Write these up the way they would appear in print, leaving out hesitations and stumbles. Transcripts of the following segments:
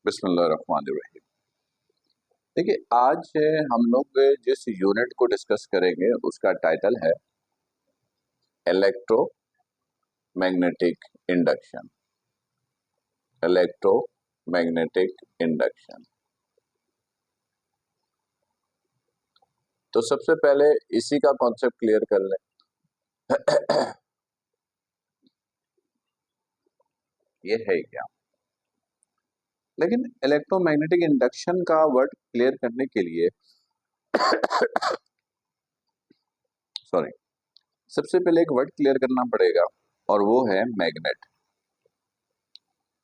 बिस्मिल्लाहिर्रहमानिर्रहीम। देखिए, आज हम लोग जिस यूनिट को डिस्कस करेंगे उसका टाइटल है इलेक्ट्रोमैग्नेटिक इंडक्शन। Electromagnetic induction. तो सबसे पहले इसी का कॉन्सेप्ट क्लियर कर लें। ये है क्या? लेकिन इलेक्ट्रोमैग्नेटिक इंडक्शन का वर्ड क्लियर करने के लिए सॉरी, सबसे पहले एक वर्ड क्लियर करना पड़ेगा और वो है मैग्नेट।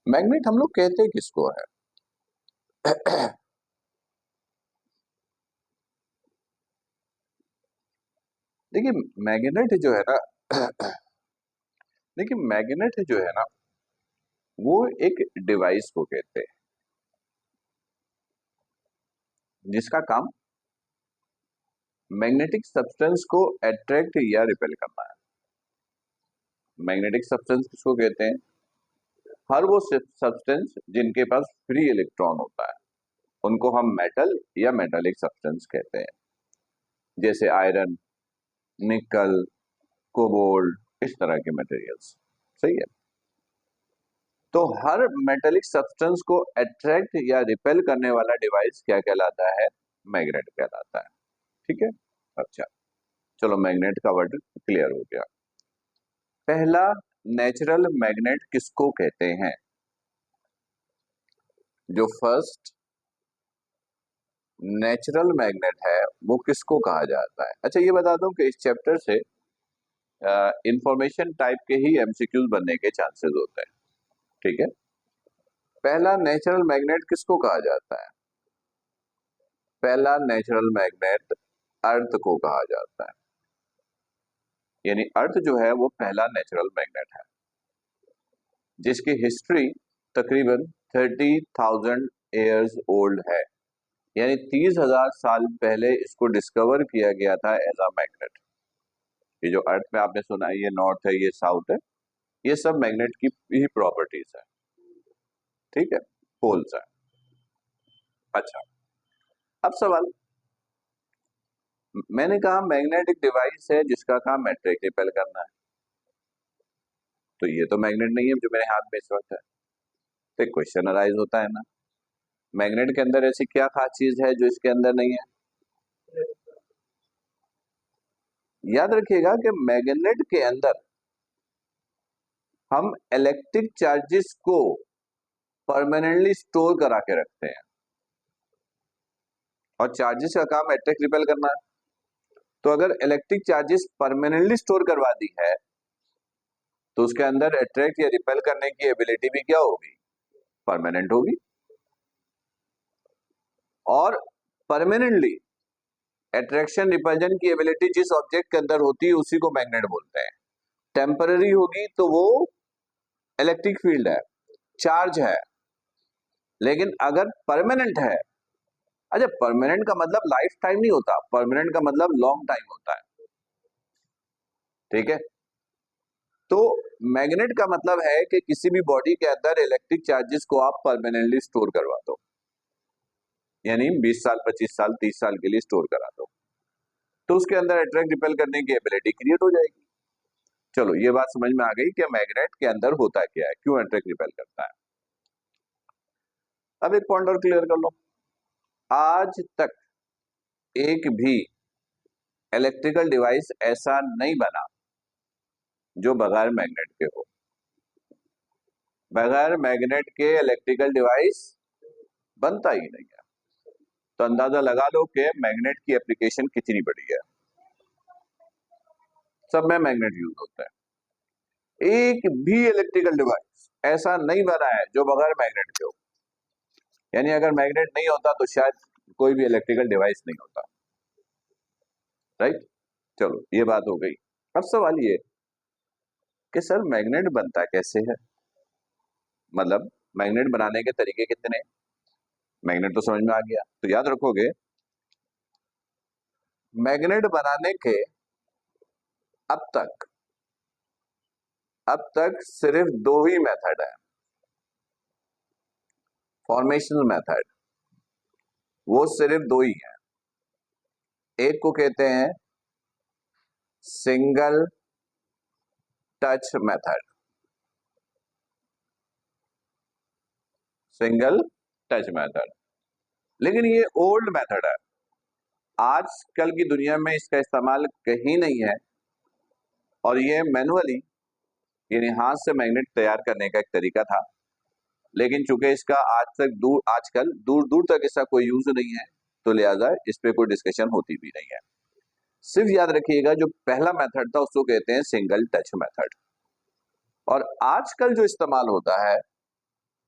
मैग्नेट हम लोग कहते किसको है? देखिए, मैग्नेट जो है ना देखिए मैग्नेट जो है ना वो एक डिवाइस को कहते हैं जिसका काम मैग्नेटिक सब्सटेंस को अट्रैक्ट या रिपेल करना है। मैग्नेटिक सब्सटेंस किसको कहते हैं? हर वो सब्सटेंस जिनके पास फ्री इलेक्ट्रॉन होता है उनको हम मेटल या मेटालिक सब्सटेंस कहते हैं, जैसे आयरन, निकल, कोबाल्ट, इस तरह के मटेरियल्स। सही है। तो हर मेटेलिक सब्सटेंस को अट्रैक्ट या रिपेल करने वाला डिवाइस क्या कहलाता है? मैग्नेट कहलाता है। ठीक है। अच्छा, चलो मैग्नेट का वर्ड क्लियर हो गया। पहला, नेचुरल मैग्नेट किसको कहते हैं? जो फर्स्ट नेचुरल मैग्नेट है वो किसको कहा जाता है? अच्छा, ये बता दूं कि इस चैप्टर से इंफॉर्मेशन टाइप के ही एमसीक्यूज बनने के चांसेस होते हैं। ठीक है। पहला नेचुरल मैग्नेट किसको कहा जाता है? पहला नेचुरल मैग्नेट अर्थ को कहा जाता है। यानी अर्थ जो है वो पहला नेचुरल मैग्नेट है जिसकी हिस्ट्री तकरीबन 30,000 ईयर्स ओल्ड है। यानी 30,000 साल पहले इसको डिस्कवर किया गया था एज अ मैग्नेट। ये जो अर्थ में आपने सुना है, ये नॉर्थ है, ये साउथ है, ये सब मैग्नेट की ही प्रॉपर्टीज है। ठीक है, पोल्स है। अच्छा, अब सवाल, मैंने कहा मैग्नेट एक डिवाइस है जिसका काम मैट्रिक रिपेल करना है, तो ये तो मैग्नेट नहीं है जो मेरे हाथ में इस वक्त है। तो एक क्वेश्चन अराइज होता है ना, मैग्नेट के अंदर ऐसी क्या खास चीज है जो इसके अंदर नहीं है? याद रखिएगा कि मैग्नेट के अंदर हम इलेक्ट्रिक चार्जेस को परमानेंटली स्टोर करा के रखते हैं और चार्जेस का काम अट्रैक्ट रिपेल करना है। तो अगर इलेक्ट्रिक चार्जेस परमानेंटली स्टोर करवा दी है तो उसके अंदर अट्रैक्ट या रिपेल करने की एबिलिटी भी क्या होगी? परमानेंट होगी। और परमानेंटली अट्रैक्शन रिपल्जन की एबिलिटी जिस ऑब्जेक्ट के अंदर होती है उसी को मैग्नेट बोलते हैं। टेम्पररी होगी तो वो इलेक्ट्रिक फील्ड है, चार्ज है। लेकिन अगर परमानेंट है, अच्छा परमानेंट का मतलब लाइफ टाइम नहीं होता, परमानेंट का मतलब लॉन्ग टाइम होता है। ठीक है। तो मैग्नेट का मतलब है कि किसी भी बॉडी के अंदर इलेक्ट्रिक चार्जेस को आप परमानेंटली स्टोर करवा दो, यानी 20 साल, 25 साल, 30 साल के लिए स्टोर करा दो, तो उसके अंदर अट्रैक्ट रिपेल करने की एबिलिटी क्रिएट हो जाएगी। चलो, ये बात समझ में आ गई कि मैग्नेट के अंदर होता क्या है, क्यों अट्रैक्ट रिपेल करता है। अब एक पॉइंट और क्लियर कर लो, आज तक एक भी इलेक्ट्रिकल डिवाइस ऐसा नहीं बना जो बगैर मैग्नेट के हो। बगैर मैग्नेट के इलेक्ट्रिकल डिवाइस बनता ही नहीं है। तो अंदाजा लगा लो कि मैग्नेट की एप्लीकेशन कितनी बड़ी है। सब में मैग्नेट यूज होता है। एक भी इलेक्ट्रिकल डिवाइस ऐसा नहीं बना है जो बगैर मैग्नेट के हो। यानी अगर मैग्नेट नहीं होता तो शायद कोई भी इलेक्ट्रिकल डिवाइस नहीं होता। राइट। चलो, ये बात हो गई। अब सवाल ये कि सर मैग्नेट बनता कैसे है, मतलब मैग्नेट बनाने के तरीके कितने? मैग्नेट तो समझ में आ गया। तो याद रखोगे, मैग्नेट बनाने के अब तक सिर्फ दो ही मेथड है। फॉर्मेशन मेथड वो सिर्फ दो ही हैं। एक को कहते हैं single touch method, single touch method, लेकिन ये ओल्ड मेथड है। आजकल की दुनिया में इसका इस्तेमाल कहीं नहीं है, और ये मैनुअली यानी हाथ से मैग्नेट तैयार करने का एक तरीका था। लेकिन चूंकि इसका आजकल दूर दूर तक इसका कोई यूज नहीं है, तो लिहाजा इस पे कोई डिस्कशन होती भी नहीं है। सिर्फ याद रखिएगा जो पहला मेथड था उसको कहते हैं सिंगल टच मेथड, और आजकल जो इस्तेमाल होता है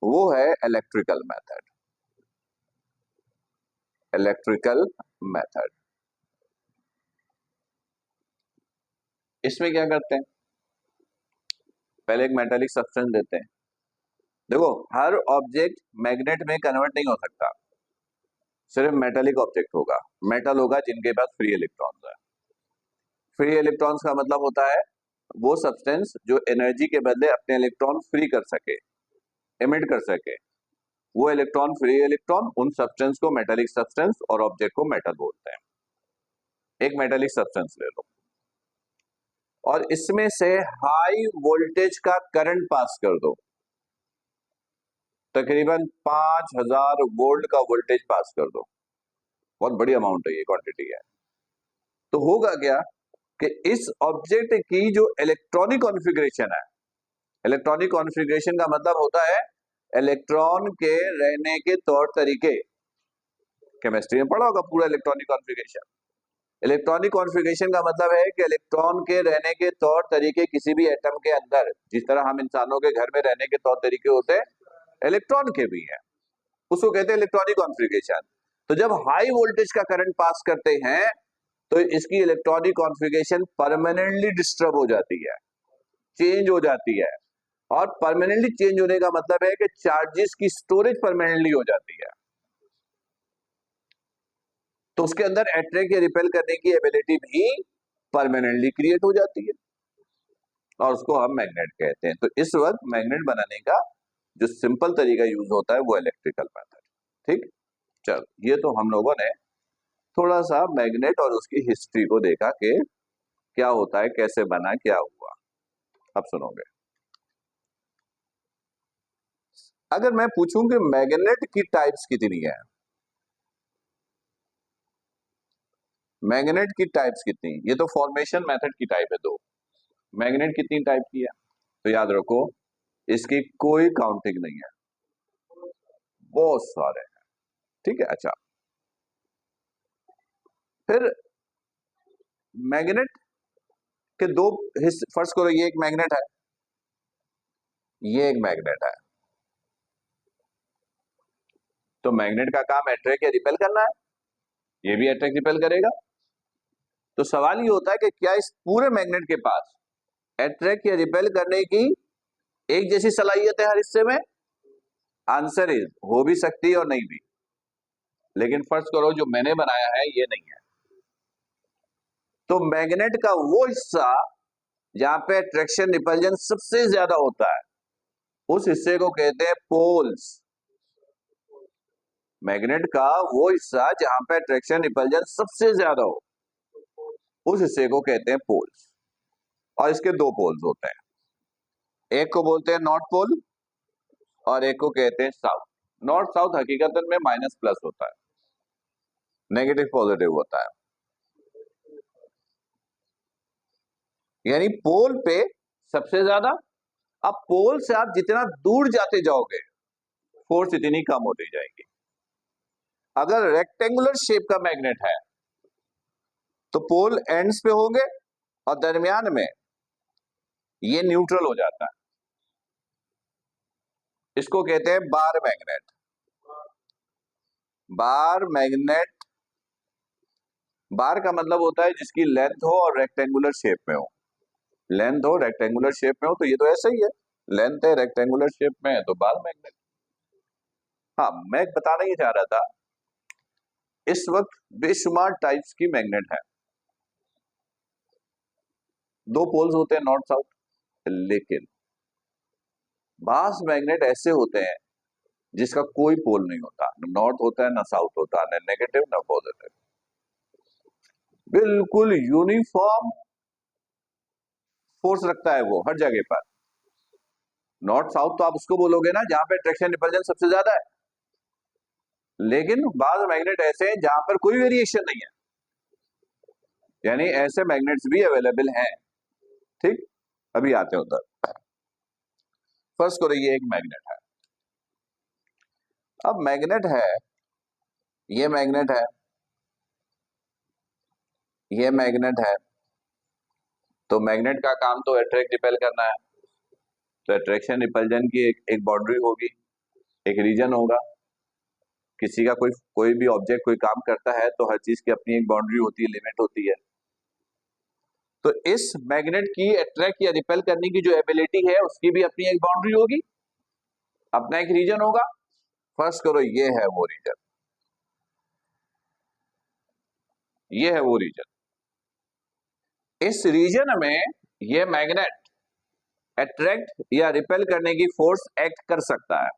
वो है इलेक्ट्रिकल मेथड। इलेक्ट्रिकल मेथड, इसमें क्या करते हैं, पहले एक मेटालिक सब्सटेंस देते हैं। देखो, हर ऑब्जेक्ट मैग्नेट में कन्वर्ट नहीं हो सकता, सिर्फ मेटालिक ऑब्जेक्ट होगा, मेटल होगा जिनके पास फ्री इलेक्ट्रॉन्स है। फ्री इलेक्ट्रॉन्स का मतलब होता है वो सब्सटेंस जो एनर्जी के बदले अपने इलेक्ट्रॉन फ्री कर सके, एमिट कर सके। वो इलेक्ट्रॉन, फ्री इलेक्ट्रॉन, उन सब्सटेंस को मेटालिक सब्सटेंस और ऑब्जेक्ट को मेटल बोलते हैं। एक मेटालिक सब्सटेंस ले लो और इसमें से हाई वोल्टेज का करंट पास कर दो, तकरीबन 5000 वोल्ट का वोल्टेज पास कर दो। बहुत बड़ी अमाउंट है, ये क्वांटिटी है। तो होगा क्या कि इस ऑब्जेक्ट की जो इलेक्ट्रॉनिक कॉन्फ़िगरेशन है, इलेक्ट्रॉनिक कॉन्फ़िगरेशन का मतलब होता है इलेक्ट्रॉन के रहने के तौर तरीके। केमिस्ट्री में पढ़ा होगा पूरा इलेक्ट्रॉनिक कॉन्फ़िगरेशन। इलेक्ट्रॉनिक कॉन्फ़िगरेशन का मतलब है कि इलेक्ट्रॉन के रहने के तौर तरीके किसी भी एटम के अंदर, जिस तरह हम इंसानों के घर में रहने के तौर तरीके होते हैं, इलेक्ट्रॉन के भी हैं, उसको कहते हैं इलेक्ट्रॉनिक कॉन्फ़िगरेशन। तो जब हाई वोल्टेज का करंट पास करते हैं तो इसकी इलेक्ट्रॉनिक कॉन्फ़िगरेशन परमानेंटली डिस्टर्ब हो जाती है, चेंज हो जाती है। और परमानेंटली चेंज होने का मतलब है कि चार्जेस की स्टोरेज परमानेंटली हो जाती है। तो उसके अंदर अट्रैक्ट या रिपेल करने की एबिलिटी भी परमानेंटली क्रिएट हो जाती है, और उसको हम मैग्नेट कहते हैं। तो इस वक्त मैग्नेट बनाने का जो सिंपल तरीका यूज होता है वो इलेक्ट्रिकल मेथड। ठीक, चल ये तो हम लोगों ने थोड़ा सा मैग्नेट और उसकी हिस्ट्री को देखा कि क्या होता है, कैसे बना, क्या हुआ। अब सुनोगे, अगर मैं पूछूं कि मैग्नेट की टाइप्स कितनी है, मैग्नेट की टाइप्स कितनी, ये तो फॉर्मेशन मेथड की टाइप है दो, मैग्नेट कितनी टाइप की है, तो याद रखो इसकी कोई काउंटिंग नहीं है, बहुत सारे हैं। ठीक है, अच्छा, फिर मैग्नेट के दो हिस्से, फर्स्ट करो ये एक मैग्नेट है, ये एक मैग्नेट है। तो मैग्नेट का काम अट्रैक्ट या रिपेल करना है, ये भी अट्रैक्ट रिपेल करेगा। तो सवाल ये होता है कि क्या इस पूरे मैग्नेट के पास अट्रैक्ट या रिपेल करने की एक जैसी सलाहियत है हर हिस्से में? आंसर इज हो भी सकती है और नहीं भी, लेकिन फर्ज करो जो मैंने बनाया है ये नहीं है। तो मैग्नेट का वो हिस्सा जहां पे अट्रैक्शन रिपल्जन सबसे ज्यादा होता है उस हिस्से को कहते हैं पोल्स। मैग्नेट का वो हिस्सा जहां पे अट्रैक्शन रिपल्जन सबसे ज्यादा हो उस हिस्से को कहते हैं पोल्स। और इसके दो पोल्स होते हैं, एक को बोलते हैं नॉर्थ पोल और एक को कहते हैं साउथ। नॉर्थ साउथ हकीकत में माइनस प्लस होता है, नेगेटिव पॉजिटिव होता है, यानी पोल पे सबसे ज्यादा। अब पोल से आप जितना दूर जाते जाओगे फोर्स इतनी कम होती जाएगी। अगर रेक्टेंगुलर शेप का मैग्नेट है तो पोल एंड्स पे होंगे और दरमियान में ये न्यूट्रल हो जाता है, इसको कहते हैं बार मैग्नेट। बार मैग्नेट, बार का मतलब होता है जिसकी लेंथ हो और रेक्टेंगुलर शेप में हो। लेंथ हो, रेक्टेंगुलर शेप में हो, तो ये तो ऐसा ही है, लेंथ है, रेक्टेंगुलर शेप में है, तो बार मैग्नेट। हाँ, मैं बताना ही चाह रहा था, इस वक्त बेशुमार टाइप्स की मैग्नेट है, दो पोल्स होते हैं नॉर्थ साउथ, लेकिन बास मैग्नेट ऐसे होते हैं जिसका कोई पोल नहीं होता, न नॉर्थ होता है ना साउथ होता है, न नेगेटिव ना पॉजिटिव, बिल्कुल यूनिफॉर्म फोर्स रखता है वो हर जगह पर। नॉर्थ साउथ तो आप उसको बोलोगे ना जहां पे अट्रैक्शन रिपल्जन सबसे ज्यादा है, लेकिन बाज मैग्नेट ऐसे हैं जहां पर कोई वेरिएशन नहीं है, यानी ऐसे मैग्नेट्स भी अवेलेबल हैं। ठीक, अभी आते हैं उधर। फर्स्ट करो, ये एक मैग्नेट है। अब मैग्नेट है, ये मैग्नेट है, ये मैग्नेट है, तो मैग्नेट का काम तो अट्रैक्ट रिपेल करना है। तो अट्रैक्शन रिपल्जन की एक बाउंड्री होगी, एक रीजन होगा। किसी का कोई कोई भी ऑब्जेक्ट कोई काम करता है तो हर चीज की अपनी एक बाउंड्री होती है, लिमिट होती है। तो इस मैग्नेट की अट्रैक्ट या रिपेल करने की जो एबिलिटी है उसकी भी अपनी एक बाउंड्री होगी, अपना एक रीजन होगा। फर्स्ट करो, ये है वो रीजन, ये है वो रीजन। इस रीजन में ये मैग्नेट अट्रैक्ट या रिपेल करने की फोर्स एक्ट कर सकता है।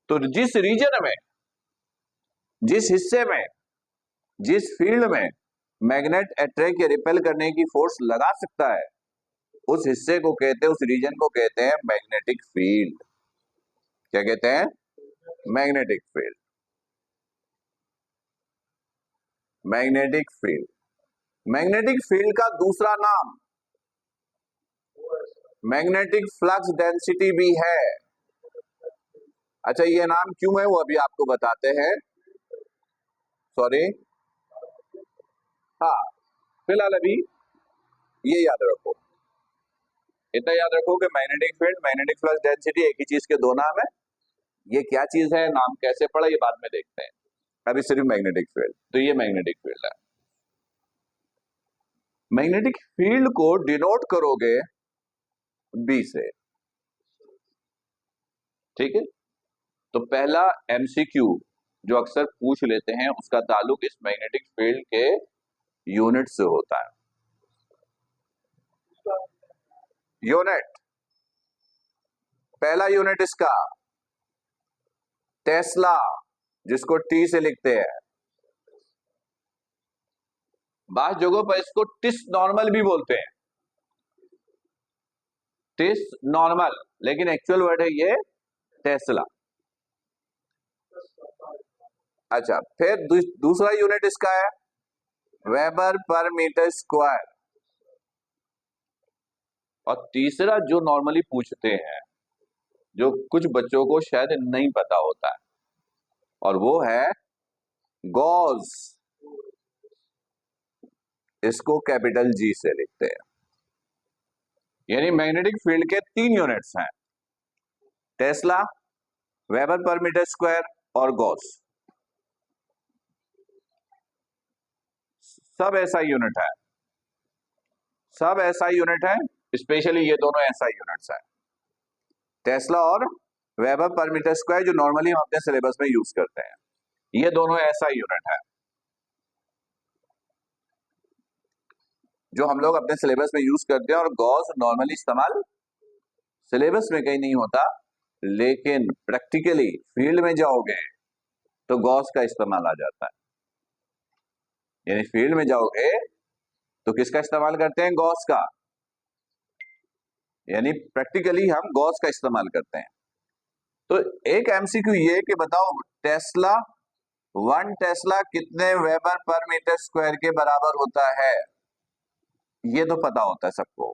तो जिस रीजन में, जिस हिस्से में, जिस फील्ड में मैग्नेट अट्रैक्ट या रिपेल करने की फोर्स लगा सकता है, उस हिस्से को कहते हैं, उस रीजन को कहते हैं मैग्नेटिक फील्ड। क्या कहते हैं? Magnetic field. Magnetic field, magnetic field का दूसरा नाम मैग्नेटिक फ्लक्स डेंसिटी भी है। अच्छा, ये नाम क्यों है वो अभी आपको बताते हैं। सॉरी, हाँ, फिलहाल अभी ये याद रखो, इतना याद रखो कि magnetic field, magnetic flux density एक ही चीज के दो नाम है। ये क्या चीज है, नाम कैसे पड़ा, ये बाद में देखते हैं। अभी सिर्फ मैग्नेटिक फील्ड, तो ये मैग्नेटिक फील्ड है। मैग्नेटिक फील्ड को डिनोट करोगे बी से। ठीक है, तो पहला एमसीक्यू जो अक्सर पूछ लेते हैं उसका ताल्लुक इस मैग्नेटिक फील्ड के यूनिट से होता है। यूनिट, पहला यूनिट इसका टेस्ला, जिसको टी से लिखते हैं। बात जगहों पर इसको टिस नॉर्मल भी बोलते हैं, टिस नॉर्मल, लेकिन एक्चुअल वर्ड है ये टेस्ला। अच्छा, फिर दूसरा यूनिट इसका है वेबर पर मीटर स्क्वायर। और तीसरा जो नॉर्मली पूछते हैं, जो कुछ बच्चों को शायद नहीं पता होता है, और वो है गॉस। इसको कैपिटल जी से लिखते हैं। यानी मैग्नेटिक फील्ड के तीन यूनिट्स हैं, tesla, weber per metre square और गॉस। सब एसआई यूनिट है, सब एसआई यूनिट है, स्पेशली ये दोनों एसआई यूनिट्स हैं, टेस्ला और वेबर पर मीटर स्क्वायर, जो नॉर्मली हम अपने सिलेबस में यूज करते हैं। ये दोनों एसआई यूनिट है जो हम लोग अपने सिलेबस में यूज करते हैं। और गॉस नॉर्मली इस्तेमाल सिलेबस में कहीं नहीं होता, लेकिन प्रैक्टिकली फील्ड में जाओगे तो गॉस का इस्तेमाल आ जाता है। यानी फील्ड में जाओगे तो किसका इस्तेमाल करते हैं? गॉस का। यानी प्रैक्टिकली हम गॉस का इस्तेमाल करते हैं। तो एक एमसीक्यू ये कि बताओ टेस्ला, 1 टेस्ला कितने वेबर पर मीटर स्क्वायर के बराबर होता है? ये तो पता होता है सबको,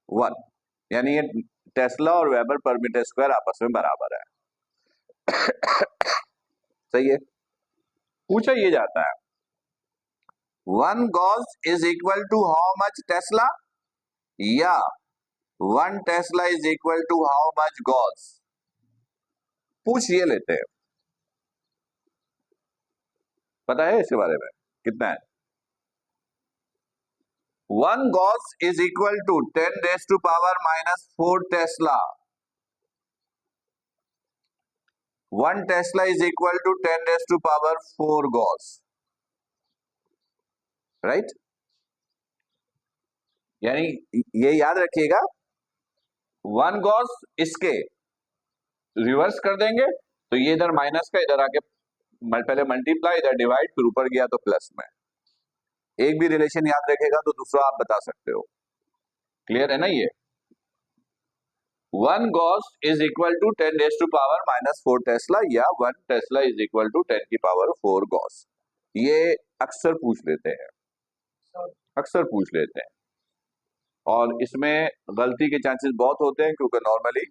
1। यानी ये टेस्ला और वेबर पर मीटर स्क्वायर आपस में बराबर है। सही है, पूछा ये जाता है 1 gauss is equal to how much tesla, या 1 tesla is equal to how much gauss. पूछ ये लेते हैं, पता है इसके बारे में कितना है? 1 gauss is equal to 10⁻⁻⁴ tesla. 1 tesla is equal to 10⁻⁴ gauss, right? यानी ये याद रखिएगा, 1 गॉस इसके रिवर्स कर देंगे तो ये इधर माइनस का इधर आके पहले मल्टीप्लाई इधर डिवाइड फिर ऊपर गया तो प्लस में। एक भी रिलेशन याद रखेगा तो दूसरा आप बता सकते हो। क्लियर है ना ये? 1 gauss is equal to 10 raise to power -4 tesla या 1 टेस्ला इज इक्वल टू 10 की पावर 4 गॉस। ये अक्सर पूछ लेते हैं, अक्सर पूछ लेते हैं, और इसमें गलती के चांसेस बहुत होते हैं क्योंकि नॉर्मली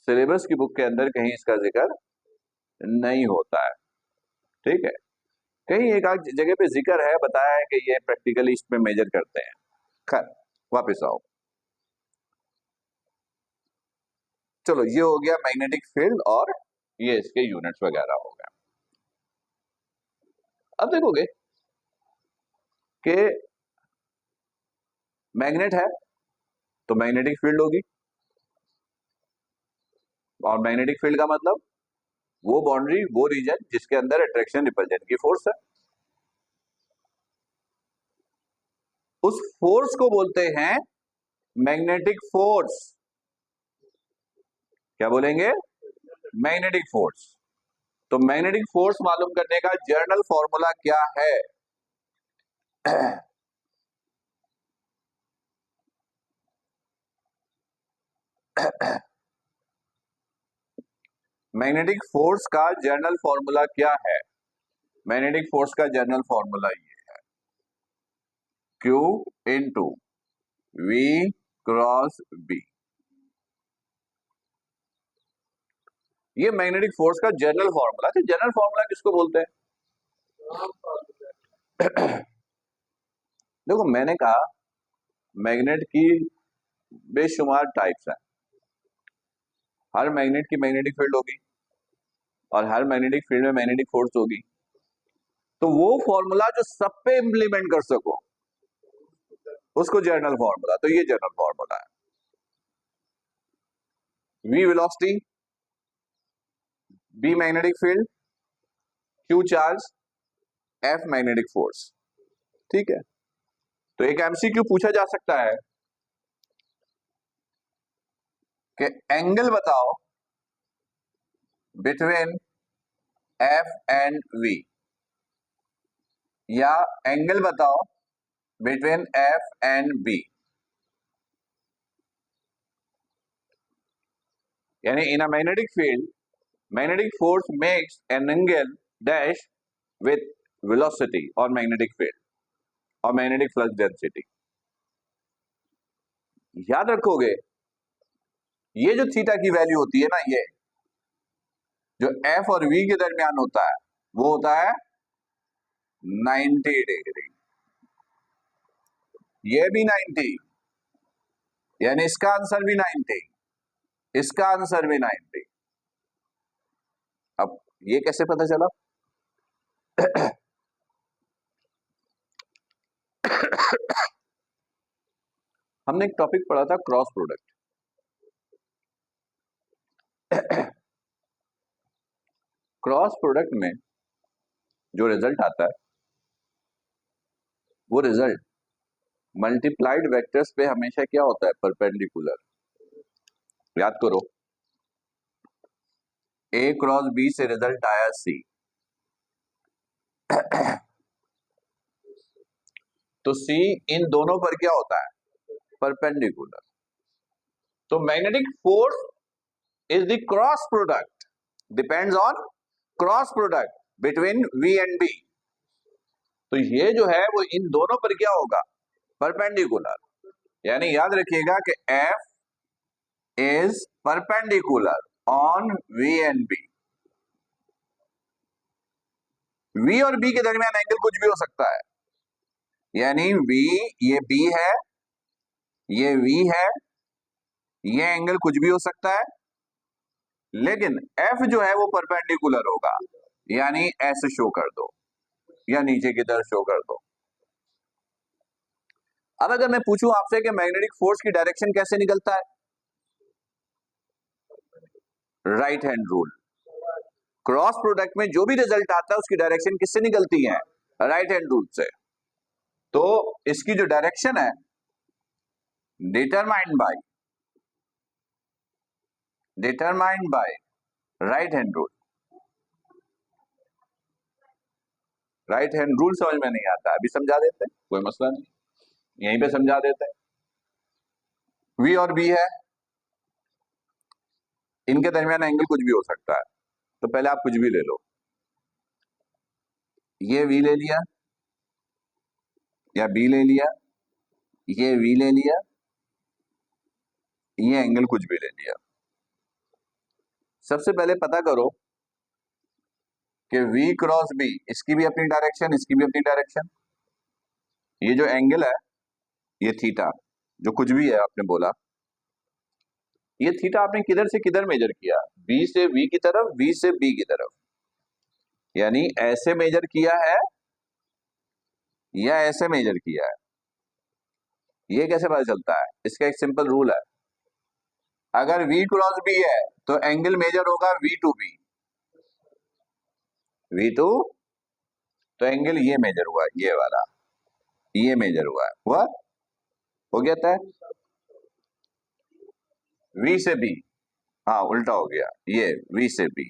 सिलेबस की बुक के अंदर कहीं इसका जिक्र नहीं होता है। ठीक है, कहीं एक आध जगह पे जिक्र है, बताया है कि ये प्रैक्टिकली इसमें मेजर करते हैं। खैर वापस आओ, चलो ये हो गया मैग्नेटिक फील्ड और ये इसके यूनिट्स वगैरह हो गए। अब देखोगे कि मैग्नेट है तो मैग्नेटिक फील्ड होगी, और मैग्नेटिक फील्ड का मतलब वो बाउंड्री, वो रीजन जिसके अंदर अट्रैक्शन रिपल्जन की फोर्स है। उस फोर्स को बोलते हैं मैग्नेटिक फोर्स। क्या बोलेंगे? Magnetic force. तो मैग्नेटिक फोर्स मालूम करने का जर्नल फॉर्मूला क्या है? मैग्नेटिक फोर्स का जर्नल फॉर्मूला क्या है? मैग्नेटिक फोर्स का जर्नल फॉर्मूला ये है, Q into V cross B। ये मैग्नेटिक फोर्स का जर्नल फॉर्मूला। तो जर्नल फॉर्मूला किसको बोलते हैं? देखो मैंने कहा मैग्नेट की बेशुमार टाइप्स हैं, हर मैग्नेट की मैग्नेटिक फील्ड होगी और हर मैग्नेटिक फील्ड में मैग्नेटिक फोर्स होगी। तो वो फॉर्मूला जो सब पे इंप्लीमेंट कर सको उसको जर्नल फॉर्मूला। तो ये जर्नल फॉर्मूला है। V velocity, B magnetic field, Q charge, F magnetic force. ठीक है, तो एक एमसीक्यू पूछा जा सकता है कि एंगल बताओ बिटवीन F एंड V, या एंगल बताओ बिटवीन F एंड B। यानी in a magnetic field magnetic force makes an angle dash with velocity और मैग्नेटिक फील्ड और मैग्नेटिक फ्लक्स डेंसिटी। याद रखोगे ये जो थीटा की वैल्यू होती है ना, ये जो F और V के दरमियान होता है वो होता है 90 डिग्री। ये भी 90, यानी इसका आंसर भी 90, इसका आंसर भी 90। अब ये कैसे पता चला? हमने एक टॉपिक पढ़ा था क्रॉस प्रोडक्ट। क्रॉस प्रोडक्ट में जो रिजल्ट आता है वो रिजल्ट मल्टीप्लाइड वेक्टर्स पे हमेशा क्या होता है? परपेंडिकुलर। याद करो, A क्रॉस B से रिजल्ट आया C, तो C इन दोनों पर क्या होता है? परपेंडिकुलर। तो magnetic force is the cross product, depends on cross product between V and B। तो ये जो है वो इन दोनों पर क्या होगा? परपेंडिकुलर। यानी याद रखिएगा कि F is perpendicular on V and B। V और B के दरमियान एंगल कुछ भी हो सकता है, यानी V, ये B है, ये V है, ये एंगल कुछ भी हो सकता है, लेकिन F जो है वो परपेंडिकुलर होगा। यानी ऐसे शो कर दो या नीचे की तरफ शो कर दो। अब अगर मैं पूछूं आपसे कि मैग्नेटिक फोर्स की डायरेक्शन कैसे निकलता है? Right hand rule. Cross product में जो भी रिजल्ट आता है उसकी डायरेक्शन किससे निकलती है? राइट हैंड रूल से। तो इसकी जो डायरेक्शन है determined by right hand rule, right hand rule समझ में नहीं आता, अभी समझा देते हैं, कोई मसला नहीं, यहीं पे समझा देते हैं। वी और बी है, इनके दरमियान एंगल कुछ भी हो सकता है, तो पहले आप कुछ भी ले लो, ये वी ले लिया या बी ले लिया, ये वी ले लिया, ये एंगल कुछ भी ले लिया। सबसे पहले पता करो कि v क्रॉस b, इसकी भी अपनी डायरेक्शन, इसकी भी अपनी डायरेक्शन, ये जो एंगल है ये थीटा, जो कुछ भी है आपने बोला, ये थीटा आपने किधर से किधर मेजर किया, b से v की तरफ, v से b की तरफ, यानी ऐसे मेजर किया है या ऐसे मेजर किया है। ये कैसे पता चलता है, इसका एक सिंपल रूल है, अगर v क्रॉस b है तो एंगल मेजर होगा v टू b, v2, तो एंगल ये मेजर हुआ, ये वाला, ये मेजर हुआ है, हुआ, हो गया था v से b, हाँ उल्टा हो गया, ये v से b,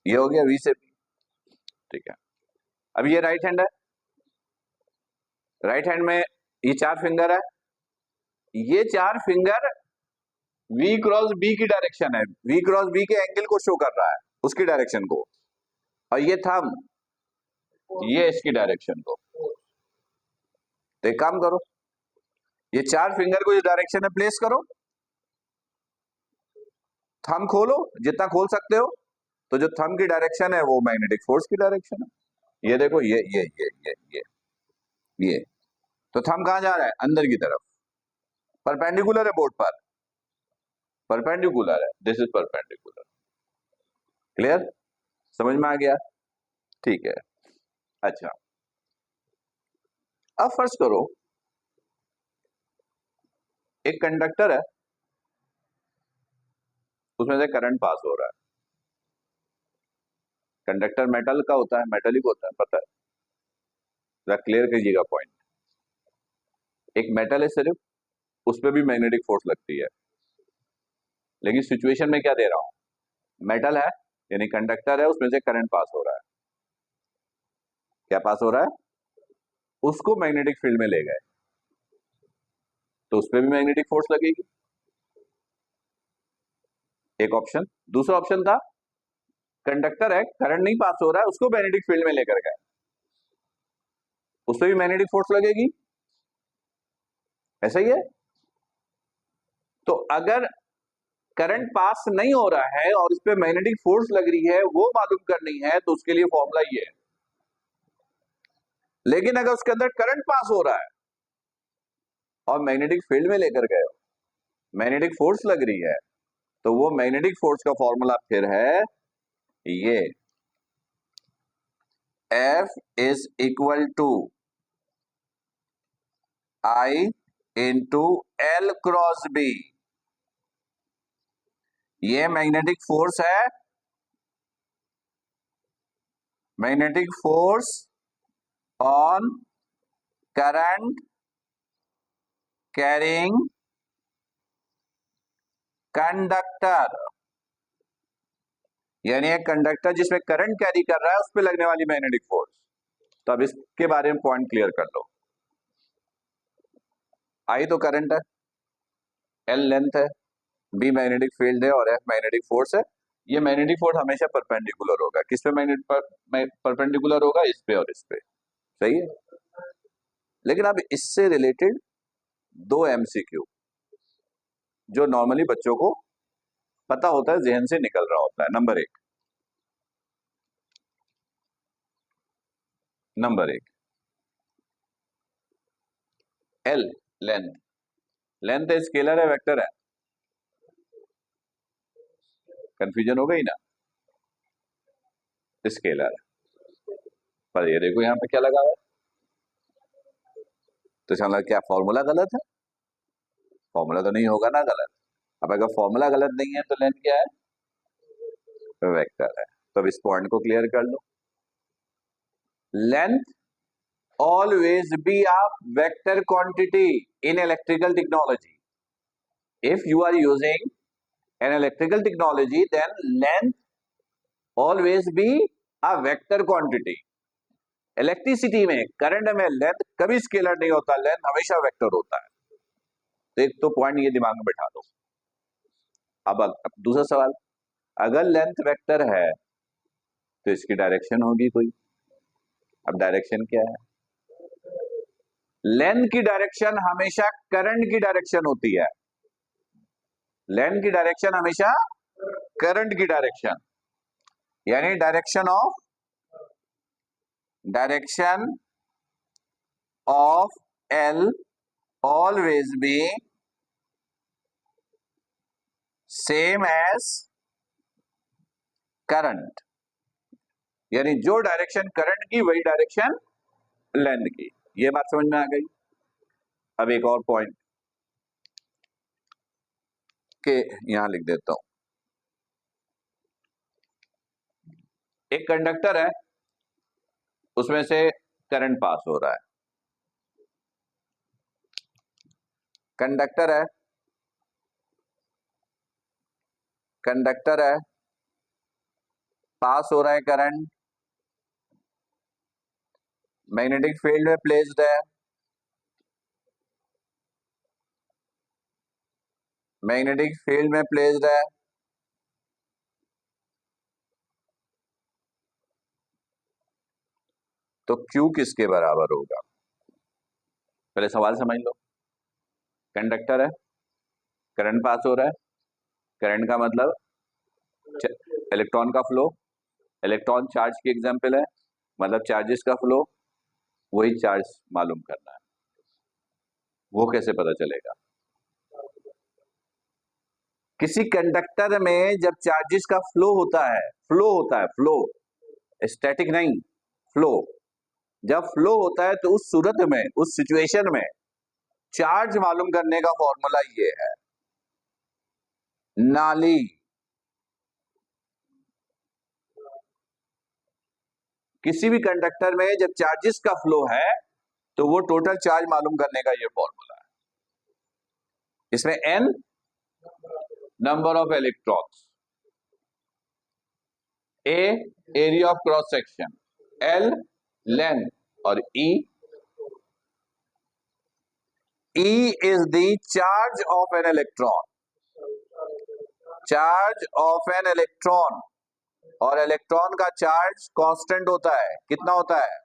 ये हो गया v से b, ठीक है। अब ये राइट हैंड है, राइट हैंड में ये 4 फिंगर है, ये 4 फिंगर v क्रॉस b की डायरेक्शन है, v क्रॉस b के एंगल को शो कर रहा है, उसकी डायरेक्शन को, और ये थंब ये इसकी डायरेक्शन को। तो एक काम करो, ये 4 फिंगर को इस डायरेक्शन में प्लेस करो, थंब खोलो जितना खोल सकते हो, तो जो थंब की डायरेक्शन है वो मैग्नेटिक फोर्स की डायरेक्शन है। ये देखो, ये तो थंब कहां जा रहा है, अंदर की तरफ, परपेंडिकुलर है बोर्ड पर, परपेंडिकुलर है, दिस इज परपेंडिकुलर, क्लियर, समझ में आ गया, ठीक है। अच्छा, अब फर्ज करो एक कंडक्टर है, उसमें से करंट पास हो रहा है, कंडक्टर मेटल का होता है, मेटेलिक होता है, पता है, जरा क्लियर कीजिएगा पॉइंट, एक मेटल है सिर्फ, उस पर भी मैग्नेटिक फोर्स लगती है, लेकिन सिचुएशन में क्या दे रहा हूं, मेटल है यानी कंडक्टर है, उसमें से करंट पास हो रहा है, क्या पास हो रहा है, उसको मैग्नेटिक फील्ड में ले गए, तो उस पर भी मैग्नेटिक फोर्स लगेगी, एक ऑप्शन। दूसरा ऑप्शन था कंडक्टर है, करंट नहीं पास हो रहा है, उसको मैग्नेटिक फील्ड में लेकर गए, उस पर भी मैग्नेटिक फोर्स लगेगी, ऐसा ही है। तो अगर करंट पास नहीं हो रहा है और उस पर मैग्नेटिक फोर्स लग रही है, वो मालूम करनी है, तो उसके लिए फॉर्मूला ये है। लेकिन अगर उसके अंदर करंट पास हो रहा है और मैग्नेटिक फील्ड में लेकर गए हो, मैग्नेटिक फोर्स लग रही है, तो वो मैग्नेटिक फोर्स का फॉर्मूला फिर है ये, F is equal to I into L cross B, ये मैग्नेटिक फोर्स है, magnetic force on current carrying conductor, यानी एक कंडक्टर जिसमें करंट कैरी कर रहा है, उस पर लगने वाली मैग्नेटिक फोर्स। तो अब इसके बारे में पॉइंट क्लियर कर लो, आई तो करंट है, एल लेंथ है, बी मैग्नेटिक फील्ड है और एफ मैग्नेटिक फोर्स है। ये मैग्नेटिक फोर्स हमेशा परपेंडिकुलर होगा, किस पे परपेंडिकुलर होगा, इस पे और इस पे, सही है। लेकिन अब इससे रिलेटेड 2 MCQ जो नॉर्मली बच्चों को पता होता है, जहन से निकल रहा होता है। नंबर एक, एल लेंथ, लेंथ स्केलर है वेक्टर है, कंफ्यूजन हो गई ना, स्केलर है, पर ये देखो यहाँ पे क्या लगा हुआ है, तो समझ क्या फॉर्मूला गलत है, फॉर्मूला तो नहीं होगा ना गलत, अब अगर फॉर्मूला गलत नहीं है तो लेंथ क्या है, वेक्टर है। तो अब इस पॉइंट को क्लियर कर लो, length always be a vector quantity in electrical technology. If you are using in electrical technology, then length always be a vector quantity. Electricity में, करंट में लेंथ कभी स्केलर नहीं होता, लेंथ हमेशा वेक्टर होता है। तो एक तो पॉइंट ये दिमाग में बैठा दो। अब दूसरा सवाल, अगर लेंथ वेक्टर है तो इसकी डायरेक्शन होगी कोई। अब डायरेक्शन क्या है? लेंथ की डायरेक्शन हमेशा करंट की डायरेक्शन होती है। लेंथ की डायरेक्शन हमेशा करंट की डायरेक्शन, यानी direction of L always be same as current, यानी जो डायरेक्शन करंट की वही डायरेक्शन लेंथ की। ये बात समझ में आ गई। अब एक और पॉइंट के यहां लिख देता हूं। एक कंडक्टर है, उसमें से करंट पास हो रहा है। कंडक्टर है, पास हो रहा है करंट, मैग्नेटिक फील्ड में प्लेस्ड है, मैग्नेटिक फील्ड में प्लेस्ड है। तो Q किसके बराबर होगा? पहले सवाल समझ लो। कंडक्टर है, करंट पास हो रहा है, करंट का मतलब इलेक्ट्रॉन का फ्लो, इलेक्ट्रॉन चार्ज की एग्जांपल है, मतलब चार्जेस का फ्लो, वही चार्ज मालूम करना है। वो कैसे पता चलेगा? किसी कंडक्टर में जब चार्जेस का फ्लो होता है, फ्लो, स्टैटिक नहीं, फ्लो, जब फ्लो होता है तो उस सूरत में, उस सिचुएशन में चार्ज मालूम करने का फॉर्मूला ये है, नाली। किसी भी कंडक्टर में जब चार्जेस का फ्लो है तो वो टोटल चार्ज मालूम करने का ये फॉर्मूला है। इसमें N number of electrons, A area of cross section, L length और E is the charge of an electron, charge of an electron. और इलेक्ट्रॉन का चार्ज कांस्टेंट होता है, कितना होता है?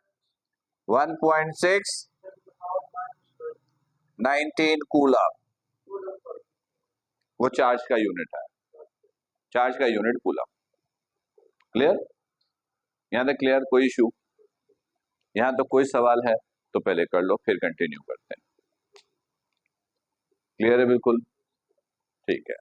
1.619 कूलम, वो चार्ज का यूनिट है, चार्ज का यूनिट कूलम। क्लियर? यहां तक क्लियर? कोई इशू? यहां तो कोई सवाल है तो पहले कर लो, फिर कंटिन्यू करते हैं। क्लियर है बिल्कुल? ठीक है।